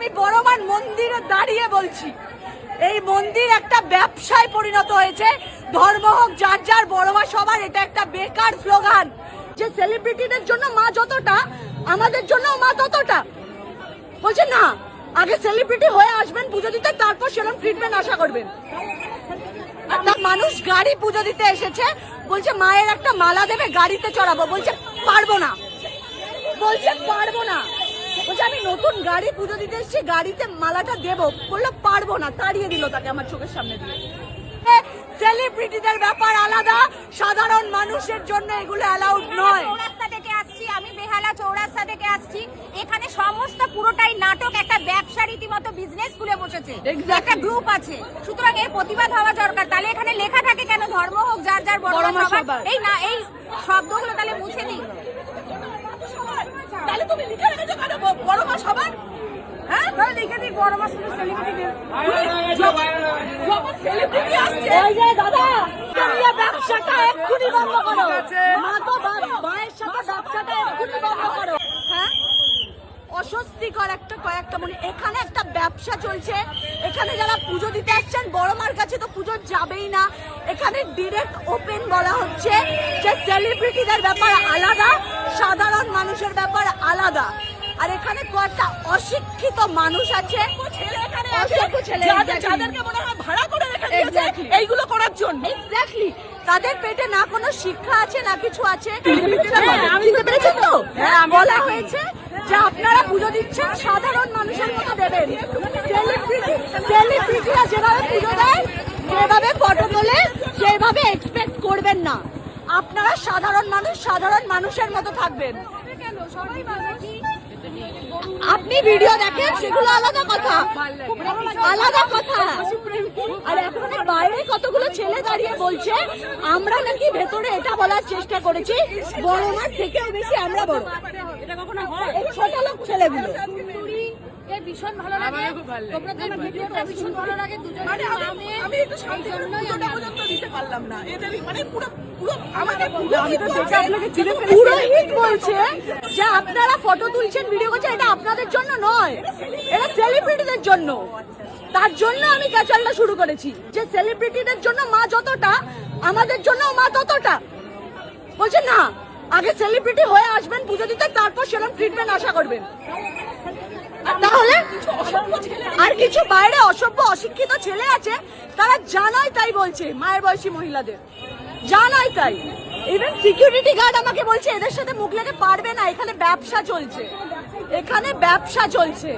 আমি বড়মার মন্দিরে দাঁড়িয়ে বলছি, এই মন্দির একটা ব্যবসায় পরিণত হয়েছে। ধর্ম হোক যার যার, বড়মা সবার, এটা একটা বেকার স্লোগান। যে সেলিব্রিটিদের জন্য মা যতটা, আমাদের জন্য মা ততটা। বলছে না, আগে সেলিব্রিটি হয়ে আসবেন পুজো দিতে, তারপর সেরকম ট্রিটমেন্ট আশা করবেন। মানুষ গাড়ি পুজো দিতে এসেছে, বলছে মায়ের একটা মালা দেবে, গাড়িতে চড়াবো। বলছে পারবো না, বলছে পারবো না। বলছে আমি নতুন গাড়ি পুজো দিতে এসেছি, গাড়িতে মালাটা দেবো। বললো পারবো না, তাড়িয়ে দিল তাকে আমার চোখের সামনে দিয়ে। সেলিব্রিটিদের ব্যাপার আলাদা, সাধারণ মানুষের জন্য এগুলো অ্যালাউড নয়। চৌরাস্তা থেকে আসছি আমি, বেহালা চৌরাস্তা থেকে আসছি। এখানে সমস্ত পুরোটাই নাটক, একটা ব্যবসা রীতিমতো বিজনেস খুলে বসেছে, একটা গ্রুপ আছে। সুতরাং এর প্রতিবাদ হওয়া দরকার। তাহলে এখানে লেখা থাকে কেন ধর্ম হোক যার যার, বড়মা সবার? এই না, এই শব্দগুলো তাহলে মুছে দিই। তাহলে তুমি লিখে রেখেছো কেন বড়মা সবার? হ্যাঁ, তাহলে লিখে দিই বড়মা শুধু সেলিব্রিটি। যখন সেলিব্রিটি আসছে, ওই যে দাদা, তুমি ব্যবসাটা এক্ষুনি বন্ধ করো। মা তো মায়ের সাথে ব্যবসাটা এক্ষুনি বন্ধ করো। হ্যাঁ, অস্বস্তিকর একটা কয়েকটা মনে। এখানে একটা ব্যবসা চলছে, এখানে যারা পুজো দিতে আসছেন বড়মার কাছে তো পুজো যাবেই না। এখানে ডিরেক্ট ওপেন বলা হচ্ছে যে সেলিব্রিটিদের ব্যাপার আলাদা, সাধারণ মানুষের ব্যাপার আলাদা। আর এখানে কয়েকটা অশিক্ষিত মানুষ আছে, যাদেরকে মনে হয় ভাড়া করে রেখে দিয়েছে এইগুলো করার জন্য। এক্স্যাক্টলি, তাদের পেটে না কোনো শিক্ষা আছে না কিছু আছে। বলা হয়েছে যে আপনারা পুজো দিচ্ছেন, সাধারণ মানুষের মতো দেবেন। সেলিব্রিটিরা যেভাবে পুজো দেয়, যেভাবে ফটো তোলে, সেভাবে এক্সপেক্ট করবেন না। আপনারা সাধারণ মানুষ, সাধারণ মানুষের মতো থাকবেন। আপনি ভিডিও দেখেন, সেগুলো আলাদা কথা, আলাদা কথা। আর এখন বাইরে কতগুলো ছেলে দাঁড়িয়ে বলছে আমরা নাকি ভেতরে এটা বলার চেষ্টা করেছি বড়মার থেকেও বেশি আমরা বড়। এটা কখনো হয়? ছোট লোক ছেলেগুলো ভীষণ ভালো লাগে, তোমাদের ভিডিওটা ভীষণ ভালো লাগে। দুজনে আমি একটু শান্তি করে পুজোটা পর্যন্ত দিতে পারলাম না। এদের মানে পুরো আমাকে পুরোহিত বলছে যে আপনারা ফটো তুলছেন, ভিডিও করছেন, এটা আপনাদের জন্য নয়, এটা সেলিব্রিটিদের জন্য। তার জন্য আমি ক্যাচালটা শুরু করেছি যে সেলিব্রিটিদের জন্য মা যতটা, আমাদের জন্য মা ততটা। বলছে না, আগে সেলিব্রিটি হয়ে আসবেন পুজো দিতে, তারপর সেরকম ট্রিটমেন্ট আশা করবেন। তাহলে আর কিছু বাইরে অসভ্য অশিক্ষিত ছেলে আছে, তারা জানাই তাই বলছে মায়ের বয়সী মহিলাদের, জানাই তাই। ইভেন সিকিউরিটি গার্ড আমাকে বলছে এদের সাথে মুখ লেগে পারবে না, এখানে ব্যবসা চলছে, এখানে ব্যবসা চলছে।